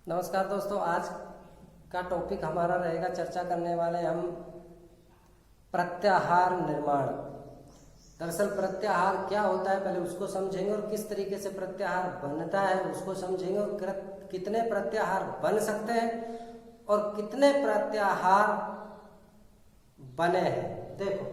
नमस्कार दोस्तों, आज का टॉपिक हमारा रहेगा, चर्चा करने वाले हम प्रत्याहार निर्माण। दरअसल प्रत्याहार क्या होता है पहले उसको समझेंगे और किस तरीके से प्रत्याहार बनता है उसको समझेंगे और कितने प्रत्याहार बन सकते हैं और कितने प्रत्याहार बने हैं। देखो,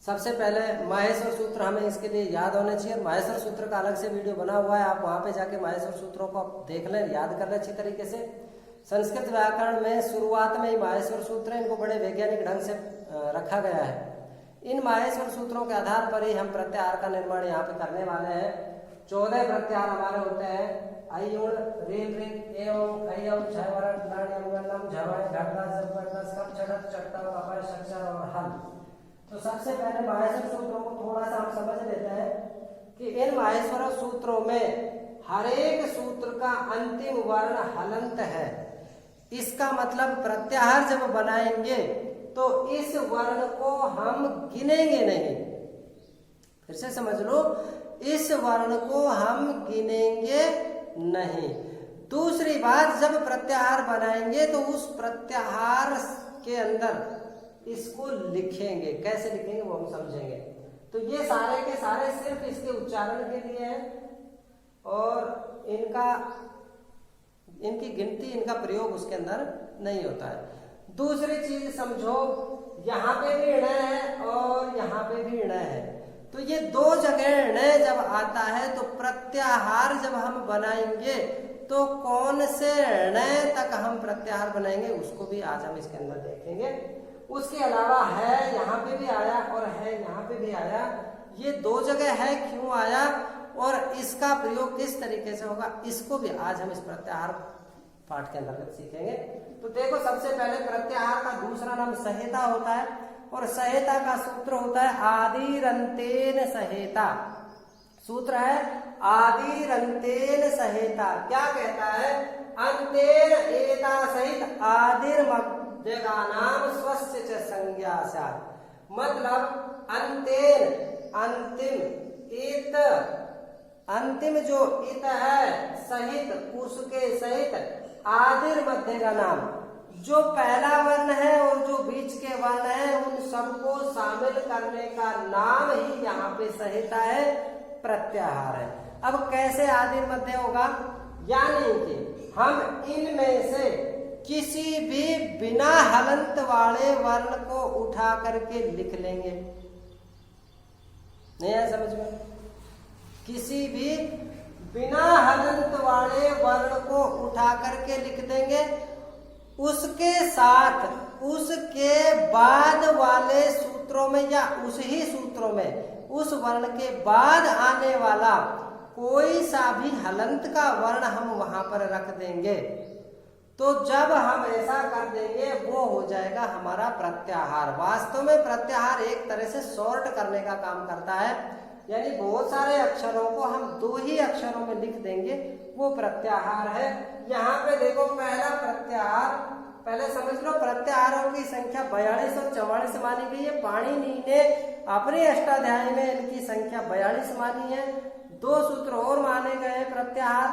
सबसे पहले माहेश्वर सूत्र हमें इसके लिए याद होने चाहिए। माहेश्वर सूत्र का अलग से वीडियो बना हुआ है, आप वहां पे जाके माहेश्वर सूत्रों को आप देख लें, याद कर लें अच्छी तरीके से। संस्कृत व्याकरण में शुरुआत में ही माहेश्वर सूत्र है, इनको बड़े वैज्ञानिक ढंग से रखा गया है। इन माहेश्वर सूत्रों के आधार पर ही हम प्रत्याहार का निर्माण यहाँ पे करने वाले हैं। 14 प्रत्याहार हमारे होते हैं। अयुण, रेल, रिक, एवं, अयम, झवरण, नाण्यम, गणम, झवण, घटना, जपटना, सब, चढ़त, चट्टा, अपाय, शक्षर और हल। तो सबसे पहले माहेश्वर सूत्रों को थोड़ा सा हम समझ लेते हैं कि इन माहेश्वर सूत्रों में हर एक सूत्र का अंतिम वर्ण हलंत है। इसका मतलब प्रत्याहार जब बनाएंगे तो इस वर्ण को हम गिनेंगे नहीं। फिर से समझ लो, इस वर्ण को हम गिनेंगे नहीं। दूसरी बात, जब प्रत्याहार बनाएंगे तो उस प्रत्याहार के अंदर इसको लिखेंगे। कैसे लिखेंगे वो हम समझेंगे। तो ये सारे के सारे सिर्फ इसके उच्चारण के लिए हैं और इनकी गिनती, इनका प्रयोग उसके अंदर नहीं होता है। दूसरी चीज समझो, यहाँ पे भी ण है और यहाँ पे भी ण है। तो ये दो जगह ण जब आता है तो प्रत्याहार जब हम बनाएंगे तो कौन से ण तक हम प्रत्याहार बनाएंगे उसको भी आज हम इसके अंदर देखेंगे। उसके अलावा है यहाँ पे भी आया और है यहाँ पे भी आया। ये दो जगह है, क्यों आया और इसका प्रयोग किस तरीके से होगा इसको भी आज हम इस प्रत्याहार पाठ के अंतर्गत सीखेंगे। तो देखो, सबसे पहले प्रत्याहार का दूसरा नाम सहेता होता है और सहेता का सूत्र होता है आदिरंतेन सहेता। सूत्र है आदिरंतेन सहेता। क्या कहता है? अंतेन एता सहित आदिर मध्यगानाम स्वस्य च संज्ञा स्यात्। मतलब अंतेन, अंतिम, इत, अंतिम जो इत है सहित, उसके सहित, आदिर मध्य का नाम, जो पहला वर्ण है और जो बीच के वर्ण है उन सबको शामिल करने का नाम ही यहाँ पे सहिता है, प्रत्याहार है। अब कैसे आदिर मध्य होगा? यानी कि हम इनमें से किसी भी बिना हलंत वाले वर्ण को उठा करके लिख लेंगे। नहीं है समझ में? किसी भी बिना हलंत वाले वर्ण को उठा करके लिख देंगे। उसके साथ उसके बाद वाले सूत्रों में या उस ही सूत्रों में उस वर्ण के बाद आने वाला कोई सा भी हलंत का वर्ण हम वहां पर रख देंगे। तो जब हम ऐसा कर देंगे वो हो जाएगा हमारा प्रत्याहार। वास्तव में प्रत्याहार एक तरह से सॉर्ट करने का काम करता है, यानी बहुत सारे अक्षरों को हम दो ही अक्षरों में लिख देंगे, वो प्रत्याहार है। यहाँ पे देखो, पहला प्रत्याहार, पहले समझ लो प्रत्याहारों की संख्या 42 और 44 मानी गई है। पाणिनि ने अपने अष्टाध्यायी में इनकी संख्या 42 मानी है। दो सूत्र और माने गए प्रत्याहार,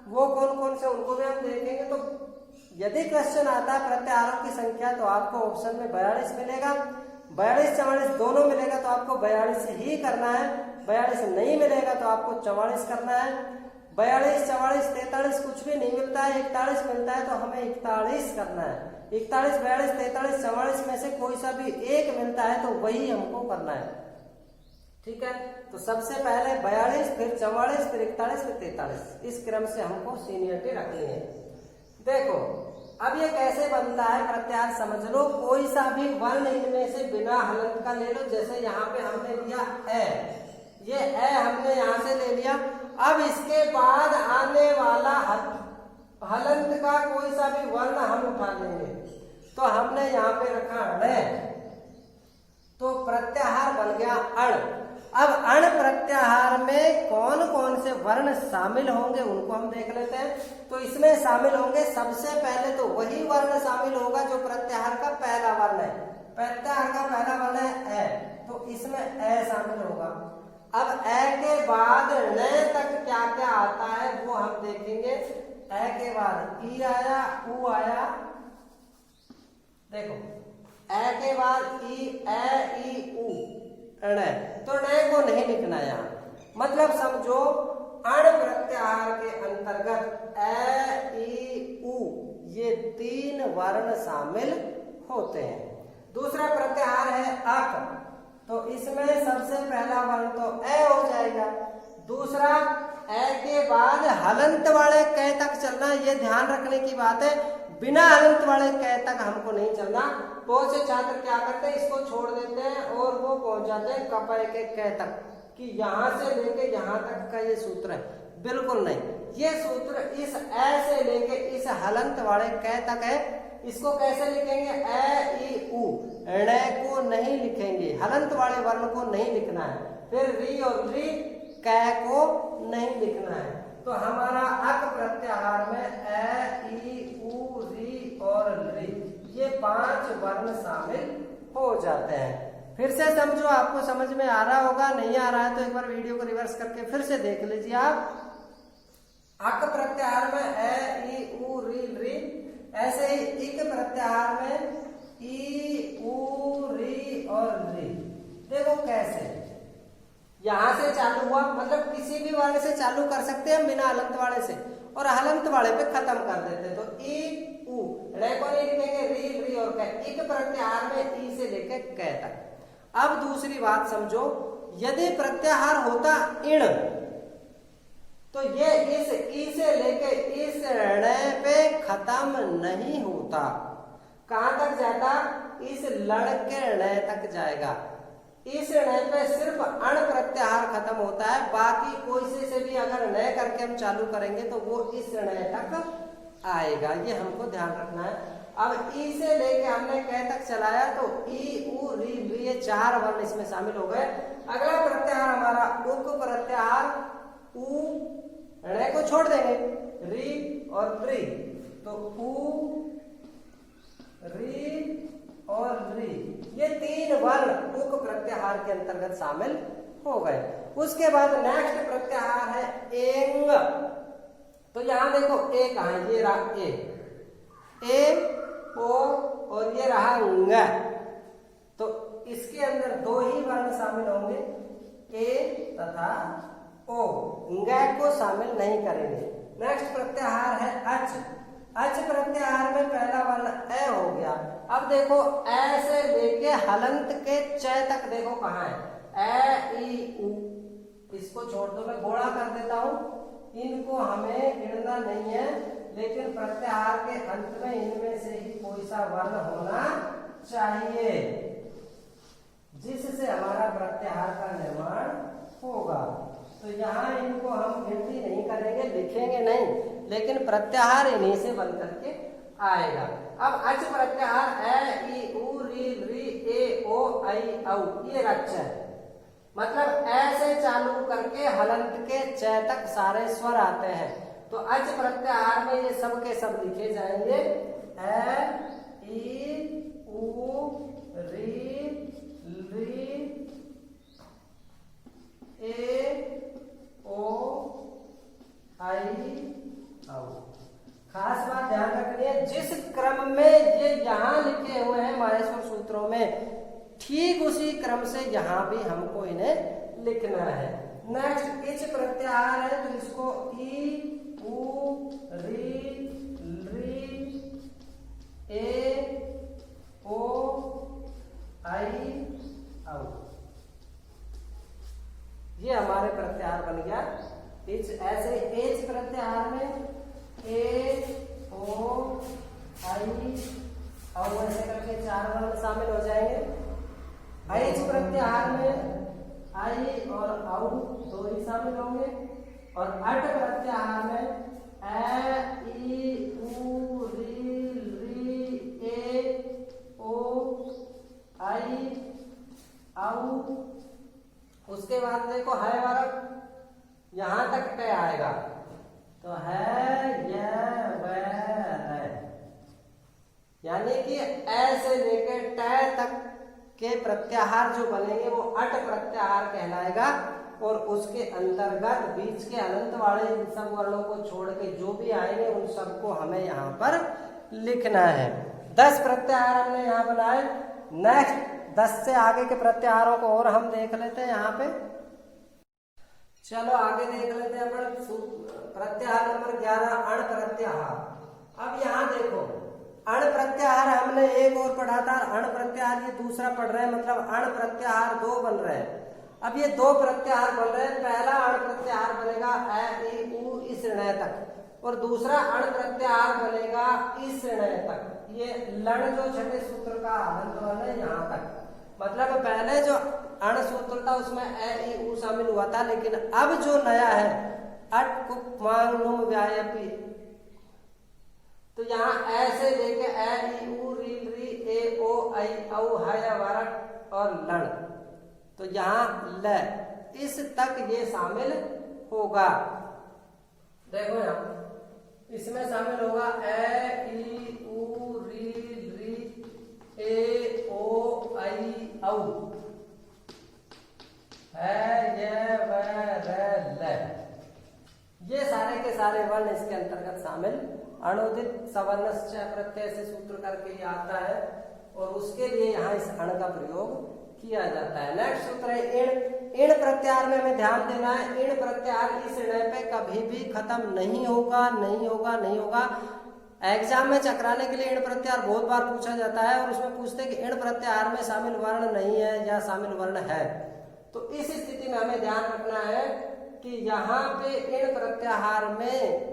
वो कौन कौन से उनको भी हम देखेंगे। तो यदि क्वेश्चन आता है प्रत्याहारों की संख्या तो आपको ऑप्शन में 42 मिलेगा। 42 44 दोनों मिलेगा तो आपको 42 ही करना है। 42 नहीं मिलेगा तो आपको 44 करना है। 42 44 43 कुछ भी नहीं मिलता है, 41 मिलता है तो हमें 41 करना है। 41 42 43 44 में से कोई सा भी एक मिलता है तो वही हमको करना है। ठीक है, तो सबसे पहले 42, फिर 44, फिर 41, फिर 43, इस क्रम से हमको सीनियरिटी रखनी है। देखो, अब ये कैसे बनता है प्रत्याहार समझ लो। कोई सा भी वर्ण इनमें से बिना हलंत का ले लो। जैसे यहाँ पे हमने लिया ए, ये ए हमने यहाँ से ले लिया। अब इसके बाद आने वाला हलंत का कोई सा भी वर्ण हम उठा लेंगे। तो हमने यहाँ पे रखा ण, तो प्रत्याहार बन गया अण। अब अण प्रत्याहार में कौन कौन से वर्ण शामिल होंगे उनको हम देख लेते हैं। तो इसमें शामिल होंगे, सबसे पहले तो वही वर्ण शामिल होगा जो प्रत्याहार का पहला वर्ण है। प्रत्याहार का पहला वर्ण है ए, तो इसमें ए शामिल होगा। अब ए के बाद न तक क्या क्या आता है वो हम देखेंगे। ए के बाद ई आया, ऊ आया, देखो ए के बाद ई, ए, ई, ऊ, ण, तो ण को नहीं लिखना यहाँ। मतलब समझो अण प्रत्याहार के अंतर्गत ए, ई, ऊ ये 3 वर्ण शामिल होते हैं। दूसरा प्रत्याहार है अक, तो इसमें सबसे पहला वर्ण तो ए हो जाएगा। दूसरा ए के बाद हलंत वाले कै तक चलना, ये ध्यान रखने की बात है, बिना हलंत वाले कै तक हमको नहीं चलना। बहुत से छात्र क्या करते हैं, इसको छोड़ देते हैं और वो पहुंच जाते हैं कपय के कै तक, कि यहां से लेके यहां तक का ये सूत्र है। बिल्कुल नहीं, ये सूत्र इस ए से लेके इस हलंत वाले कै तक है। इसको कैसे लिखेंगे, ए, ई, ऊ, ण को नहीं लिखेंगे, हलंत वाले वर्ण को नहीं लिखना है। फिर री और री, कै को नहीं लिखना है। तो हमारा अक प्रत्याहार में ए, ई, ऊ, री और री ये 5 वर्ण शामिल हो जाते हैं। फिर से समझो, आपको समझ में आ रहा होगा, नहीं आ रहा है तो एक बार वीडियो को रिवर्स करके फिर से देख लीजिए आप। अक प्रत्याहार में ए, ई, ऊ, री, री, ऐसे ही इक प्रत्याहार में ई, ऊ, री और री। देखो कैसे यहां से चालू हुआ, मतलब किसी भी वर्ण से चालू कर सकते हैं बिना हलंत वाले से, और हलंत वाले पे खत्म कर देते। तो ई, ऊ, रे को नहीं लिखेंगे, री, री और कै। इक प्रत्याहार में ई से लेके कै तक। अब दूसरी बात समझो, यदि प्रत्याहार होता इण, तो ये इस ई से लेके इस ण पे खत्म नहीं होता। कहां तक जाता, इस लड़ के ण तक जाएगा। इस ण पे सिर्फ अण प्रत्याहार खत्म होता है, बाकी कोई से भी अगर न करके हम चालू करेंगे तो वो इस ण तक आएगा। ये हमको ध्यान रखना है। अब ई से लेके हमने कै तक चलाया, तो ई, ऊ, री, री ये 4 वर्ण इसमें शामिल हो गए। अगला प्रत्याहार हमारा उक प्रत्याहार, ऊ, ण को छोड़ देंगे, री और री, तो ऊ, री और री ये 3 वर्ण उक प्रत्याहार के अंतर्गत शामिल हो गए। उसके बाद नेक्स्ट प्रत्याहार है एंग। तो यहां देखो ए कहां है, ये रहा ए, ओ और ये रहा अंग। तो इसके अंदर 2 ही वर्ण शामिल होंगे, ए तथा ओ, ग को शामिल नहीं करेंगे। नेक्स्ट प्रत्याहार है अच। अच प्रत्याहार में पहला वर्ण ए हो गया। अब देखो ए से लेके हलंत के च तक देखो कहां है, ए, ई, ऊ, इसको छोड़ दो, मैं गोला कर देता हूं। इनको हमें गिनना नहीं है, लेकिन प्रत्याहार के अंत में इनमें से ही कोई सा वर्ण होना चाहिए जिससे हमारा प्रत्याहार का निर्माण होगा। तो यहाँ इनको हम गिनती नहीं करेंगे, लिखेंगे नहीं, लेकिन प्रत्याहार इन्हीं से बन करके आएगा। अब अच प्रत्याहार ए, ई, ऊ, री, री, ए, ओ, आई, औ ये रच है। मतलब ए से चालू करके हलंत के च तक सारे स्वर आते हैं। तो अच प्रत्याहार में ये सब के सब लिखे जाएंगे, ए, ई, ऊ, री, री, ए, ओ, आई, औ। खास बात ध्यान रखनी है, जिस क्रम में ये यहाँ लिखे हुए हैं माहेश्वर सूत्रों में, ठीक उसी क्रम से यहाँ भी हमको इन्हें लिखना है। नेक्स्ट इच प्रत्याहार है, तो इसको ई, ऊ, री, री, ए, ओ, आई, औ। ये हमारे प्रत्याहार बन गया इच। ऐसे एच प्रत्याहार में ए, ओ, आई, औ ऐसे करके 4 वर्ण शामिल हो जाएंगे। ऐच प्रत्याहार में आई और औ 2 ही शामिल होंगे। और अट प्रत्याहार में ए, ई, ऊ, री, री, ए, ओ, आई, औ। उसके बाद देखो है वर्ग, यहां तक ट आएगा, तो है यह वह है, यानी कि ए से लेकर ट तक के प्रत्याहार जो बनेंगे वो अट प्रत्याहार कहलाएगा। और उसके अंतर्गत बीच के अनंत वाले इन सब वर्णों को छोड़ के जो भी आएंगे उन सबको हमें यहाँ पर लिखना है। 10 प्रत्याहार हमने यहाँ बनाए। नेक्स्ट 10 से आगे के प्रत्याहारों को और हम देख लेते हैं यहाँ पे। चलो आगे देख लेते हैं अपन प्रत्याहार नंबर 11 अण प्रत्याहार। अब यहाँ देखो अण प्रत्याहार हमने एक और पढ़ा था, अण प्रत्याहार ये दूसरा पढ़ रहे हैं, मतलब अण प्रत्याहार 2 बन रहे हैं। अब ये 2 प्रत्याहार बन रहे हैं। पहला अण प्रत्याहार बनेगा ए ई उ इस ऋणय तक और दूसरा अण प्रत्याहार बनेगा इस ऋणय तक। ये लण जो छठे सूत्र का हलंत वर्ण है यहाँ तक। मतलब पहले जो अण सूत्र था उसमें ए ई उ शामिल हुआ था, लेकिन अब जो नया है अट कुप मांग नुम व्यायपी, तो यहाँ ऐसे लेके ए ई उ री री ए ओ आई औ है वरट और लण, तो यहाँ ल इस तक ये शामिल होगा। देखो यहाँ इसमें शामिल होगा ए ई उ री री ए ओ आई औ है ये व र ल, ये सारे के सारे वर्ण इसके अंतर्गत शामिल। अणुदित सवर्णश्च प्रत्यय से सूत्र करके ये आता है और उसके लिए यहाँ इस अण का प्रयोग किया जाता है। नेक्स्ट सूत्र है इण। इण प्रत्याहार में हमें ध्यान देना है, इण प्रत्याहार इस ऋणय पे कभी भी खत्म नहीं होगा, नहीं होगा, नहीं होगा। एग्जाम में चकराने के लिए इण प्रत्याहार बहुत बार पूछा जाता है और उसमें पूछते हैं कि इण प्रत्याहार में शामिल वर्ण नहीं है या शामिल वर्ण है। तो इस स्थिति में हमें ध्यान रखना है कि यहाँ पे इण प्रत्याहार में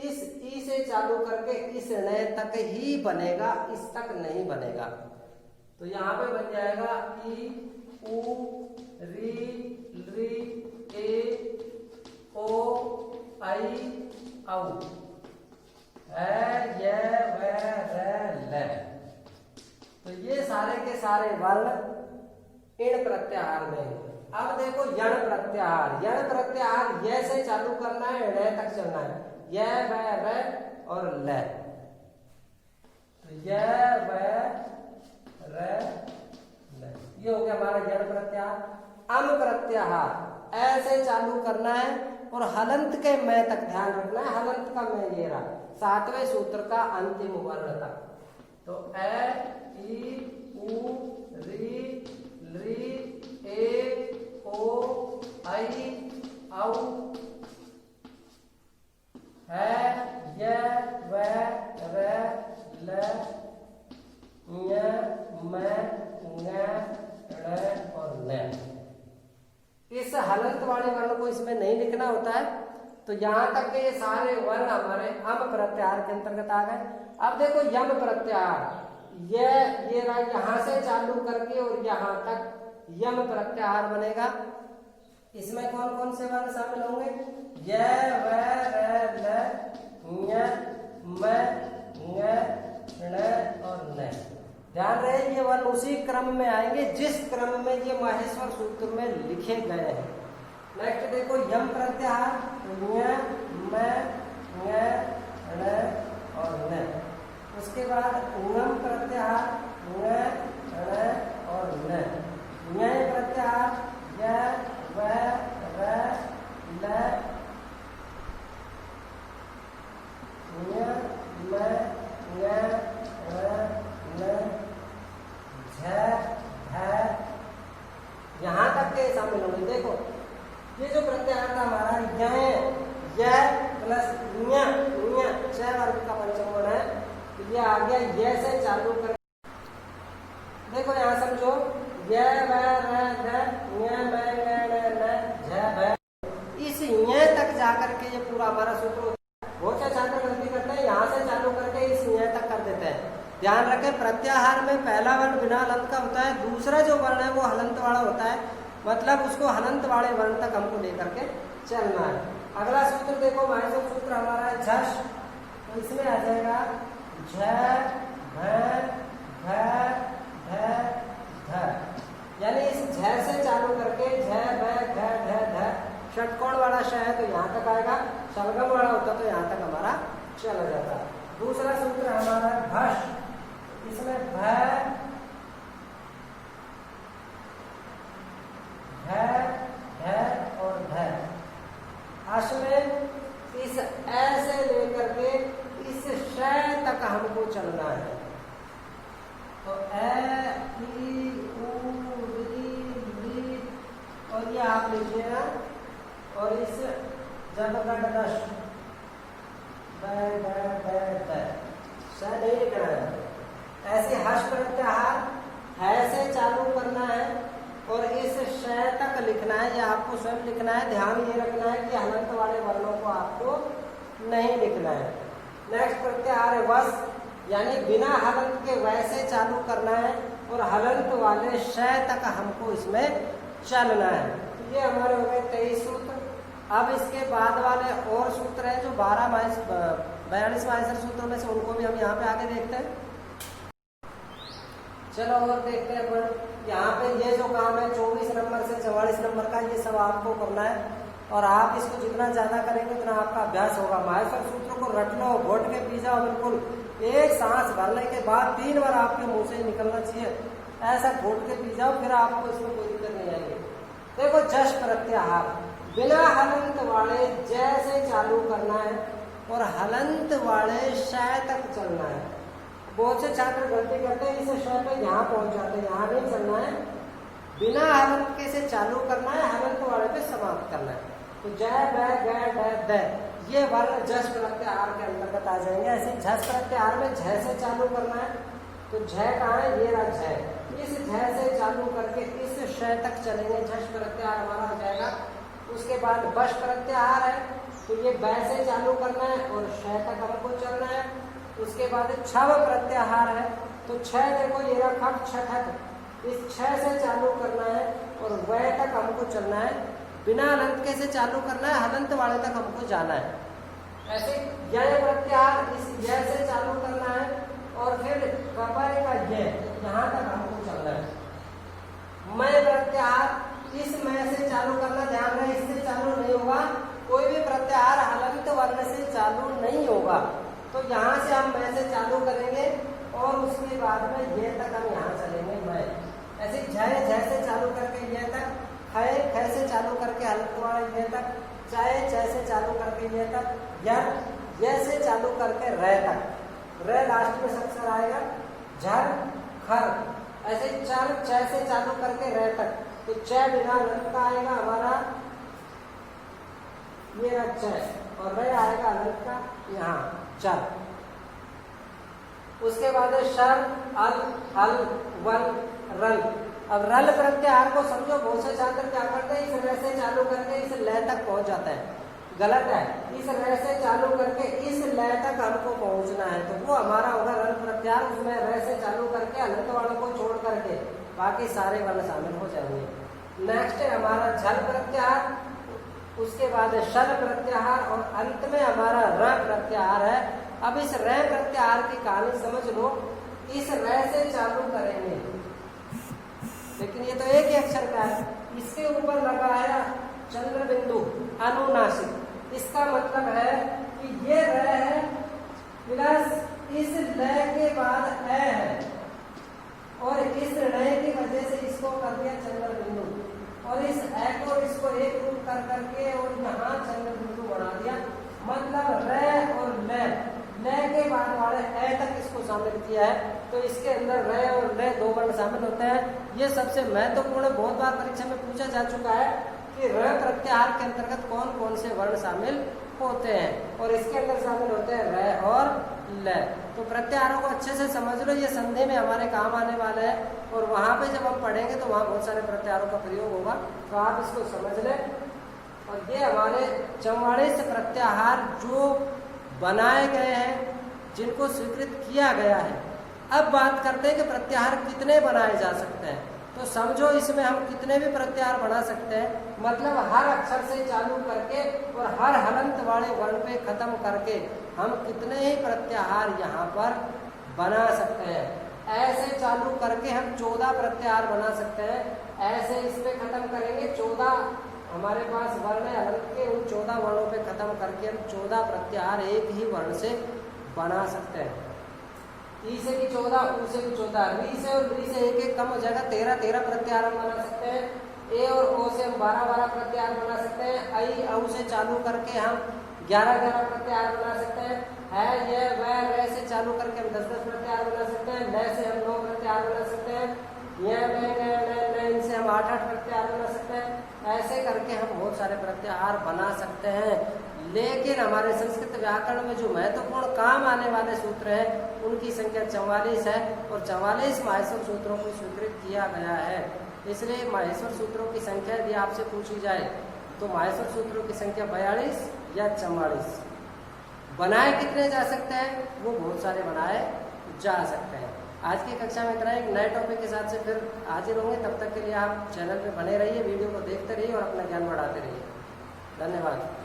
इस ई से चालू करके इस ऋणय तक ही बनेगा, इस तक नहीं बनेगा। तो यहाँ पे बन जाएगा ई उ री री ए ओ आई औ है ये व र ल, तो ये सारे के सारे वर्ण इण प्रत्याहार में। अब देखो यण प्रत्याहार। यण प्रत्याहार ये से चालू करना है, ऋणय तक चलना है, य व र और ल। तो य व र ल ये हो गया हमारा यण प्रत्याहार। अम प्रत्याहार ऐसे चालू करना है और हलंत के मैं तक ध्यान रखना है। हलंत का मैं ये रहा 7वें सूत्र का अंतिम वर्ण तक। तो ए ई उ री री ए ओ आई औ है य व र ल य म ङ ण और न। इस हलंत वाले वर्ण को इसमें नहीं लिखना होता है। तो यहाँ तक के ये सारे वर्ण हमारे अम प्रत्याहार के अंतर्गत आ गए। अब देखो यम प्रत्याहार, ये रहा यहाँ से चालू करके और यहाँ तक यम प्रत्याहार बनेगा। इसमें कौन कौन से वर्ण शामिल होंगे? य व र ल य म ङ ण और न। ध्यान रहे ये वर्ण उसी क्रम में आएंगे जिस क्रम में ये माहेश्वर सूत्र में लिखे गए हैं। नेक्स्ट देखो यम प्रत्याहार, य म ङ ण और न। उसके बाद ङम प्रत्याहार, ङ ण और न। ञ प्रत्याहार य व र ल य म ङ ण न झ ध। यहाँ तक के शामिल होंगे। देखो ये जो प्रत्याहार था हमारा य प्लस ञ छ वर्ग का पंचम वर्ण है, तो ये आ गया य से चालू कर। देखो यहाँ समझो य व र ध ञ म ङ ण झ भ। इस ञ तक जाकर के ये पूरा हमारा सूत्र होता है। बहुत से छात्र गलती करते हैं, यहाँ से चालू करके इस ञ तक कर देते हैं। ध्यान रखें प्रत्याहार में पहला वर्ण बिना हलंत का होता है, दूसरा जो वर्ण है वो हलंत वाला होता है। मतलब उसको हलंत वाले वर्ण तक हमको लेकर के चलना है। अगला सूत्र देखो माहेश्वर सूत्र हमारा है झष। तो इसमें आ जाएगा झ भ ध ध ध, यानी इस झ से चालू करके झ भ ध ध ध। षटकोण वाला श है तो यहाँ तक आएगा, शलगम वाला होता तो यहाँ तक हमारा चला जाता। दूसरा सूत्र हमारा भष। इसमें भ ध ध हर्ष में इस ऐसे लेकर के इस श तक हमको चलना है। तो ए ई उ री और ये आप लिखिएगा, और इस जब गडश नहीं लिखना है, ऐसे हर्ष प्रत्याहार ऐसे चालू करना है और इस श तक लिखना है, या आपको स्वयं लिखना है। ध्यान ये रखना है कि हलंत वाले वर्णों को आपको नहीं लिखना है। नेक्स्ट प्रत्याहार है वस, यानी बिना हलंत के वैसे चालू करना है और हलंत वाले श तक हमको इसमें चलना है। तो ये हमारे हो गए 23 सूत्र। अब इसके बाद वाले और सूत्र है जो 42 माहेश्वर सूत्रों में से, उनको भी हम यहाँ पे आगे देखते हैं। चलो और देखते हैं अपन यहाँ पे ये जो काम है 24 नंबर से 44 नंबर का, ये सब आपको करना है और आप इसको जितना ज्यादा करेंगे उतना आपका अभ्यास होगा। माहेश्वर सूत्र को रट लो, घोट के पी जाओ, बिल्कुल एक सांस भरने के बाद 3 बार आपके मुंह से निकलना चाहिए, ऐसा घोट के पी जाओ, फिर आपको इसमें कोई दिक्कत नहीं आएगी। देखो जश प्रत्याहार बिना हलंत वाले जैसे चालू करना है और हलंत वाले श तक चलना है। बहुत से छात्र गलती करते हैं, इसे श पे यहाँ पहुंच जाते हैं, यहाँ नहीं चलना है। बिना हलंत के से चालू करना है, हलंत वाले पे समाप्त करना है। तो जय बै ग ड द ये वर्ण जश प्रत्याहार के अंतर्गत आ जाएंगे। ऐसे झस प्रत्याहार में झ से चालू करना है, तो झ कहाँ है, ये रहा झ, इस झ से चालू करके इस श तक चलेंगे, झस प्रत्याहार हमारा हो जाएगा। उसके बाद बश प्रत्याहार है, तो ये बै से चालू करना है और श तक हमको चलना है। उसके बाद छव प्रत्याहार है, तो छ देखो ये रहा खट छठक, इस छ से चालू करना है और वह तक हमको चलना है। बिना हलंत के से चालू करना है, हलंत वाले तक हमको जाना है। ऐसे यह प्रत्याहार इस यह से चालू करना है और फिर कपय का यहाँ तक हमको चलना है। मैं प्रत्याहार इस मैं से चालू करना, ध्यान रहे इससे चालू नहीं होगा, कोई भी प्रत्याहार हलंत वर्ण से चालू नहीं होगा। तो यहाँ से हम मैं से चालू करेंगे और उसके बाद में ये तक हम यहाँ चलेंगे मैं। ऐसे झ से चालू करके ये तक, ख से चालू करके हलंत वाला ये तक, चाहे च से चालू करके ये तक, य से चालू करके र तक, र लास्ट में अक्षर आएगा, झर खर। ऐसे चर च से चालू करके र तक, तो च बिना हलंत का आएगा हमारा ये च और र आएगा हलंत का यहाँ चर। उसके बाद शर अल हल वल रल। अब रल प्रत्याहार को समझो, बहुत से छात्र क्या करते हैं, इस र से चालू करके इस ल तक पहुंच जाता है, गलत है। इस र से चालू करके इस ल तक हमको पहुंचना है, तो वो हमारा होगा रल प्रत्याहार। उसमें र से चालू करके हलंत वालों को छोड़ करके बाकी सारे वर्ण शामिल हो जाएंगे। नेक्स्ट है हमारा झल प्रत्याहार, उसके बाद शल प्रत्याहार और अंत में हमारा र प्रत्याहार है। अब इस र प्रत्याहार की कहानी समझ लो, इस र से चालू करेंगे, लेकिन ये तो एक ही अक्षर का है, इसके ऊपर लगा है चंद्र बिंदु अनुनासिक। इसका मतलब है कि ये र है प्लस इस ल के बाद ए है और इस र की वजह से इसको कर दिया चंद्र बिंदु, और इस ए को इसको एक रूप कर करके और यहाँ चंद्र बिंदु बना दिया। मतलब र और ल के बाद वाले ए तक इसको शामिल किया है, तो इसके अंदर र और ल 2 वर्ण शामिल होते हैं। ये सबसे महत्वपूर्ण, बहुत बार परीक्षा में पूछा जा चुका है कि र प्रत्याहार के अंतर्गत कौन कौन से वर्ण शामिल होते हैं, और इसके अंदर शामिल होते हैं र और ल। तो प्रत्याहारों को अच्छे से समझ लो, ये संधि में हमारे काम आने वाला है, और वहां पे जब हम पढ़ेंगे तो वहां बहुत सारे प्रत्याहारों का प्रयोग होगा, तो आप इसको समझ लें। और ये हमारे 44 प्रत्याहार जो बनाए गए हैं, जिनको स्वीकृत किया गया है। अब बात करते हैं कि प्रत्याहार कितने बनाए जा सकते हैं। तो समझो इसमें हम कितने भी प्रत्याहार बना सकते हैं, मतलब हर अक्षर से चालू करके और हर हलंत वाले वर्ण पे खत्म करके हम कितने ही प्रत्याहार यहाँ पर बना सकते हैं। ऐसे चालू करके हम 14 प्रत्याहार बना सकते हैं। ऐसे इस पे खत्म करेंगे, 14 हमारे पास वर्ण है हलंत के, उन 14 वर्णों पे खत्म करके हम 14 प्रत्याहार एक ही वर्ण से बना सकते हैं। ई से भी 14, ऊ से भी 14, री से और री से एक कम हो जाएगा, 13 प्रत्याहार हम बना सकते हैं। ए और ओ से हम 12 प्रत्याहार बना सकते हैं। ऐ औ से चालू करके हम 11 प्रत्याहार बना सकते हैं। है ये वह रे से चालू करके हम 10 प्रत्याहार बना सकते हैं। न से हम 9 प्रत्याहार बना सकते हैं। ये न इनसे हम 8 प्रत्याहार बना सकते हैं। ऐसे करके हम बहुत सारे प्रत्याहार बना सकते हैं। लेकिन हमारे संस्कृत व्याकरण में जो महत्वपूर्ण काम आने वाले सूत्र हैं उनकी संख्या 44 है और 44 माहेश्वर सूत्रों को स्वीकृत किया गया है। इसलिए माहेश्वर सूत्रों की संख्या यदि आपसे पूछी जाए तो माहेश्वर सूत्रों की संख्या 42 या 44। बनाए कितने जा सकते हैं? वो बहुत सारे बनाए जा सकते हैं। आज की कक्षा में इतना एक नए टॉपिक के साथ से फिर हाजिर होंगे। तब तक के लिए आप चैनल पे बने रहिए, वीडियो को देखते रहिए और अपना ज्ञान बढ़ाते रहिए। धन्यवाद।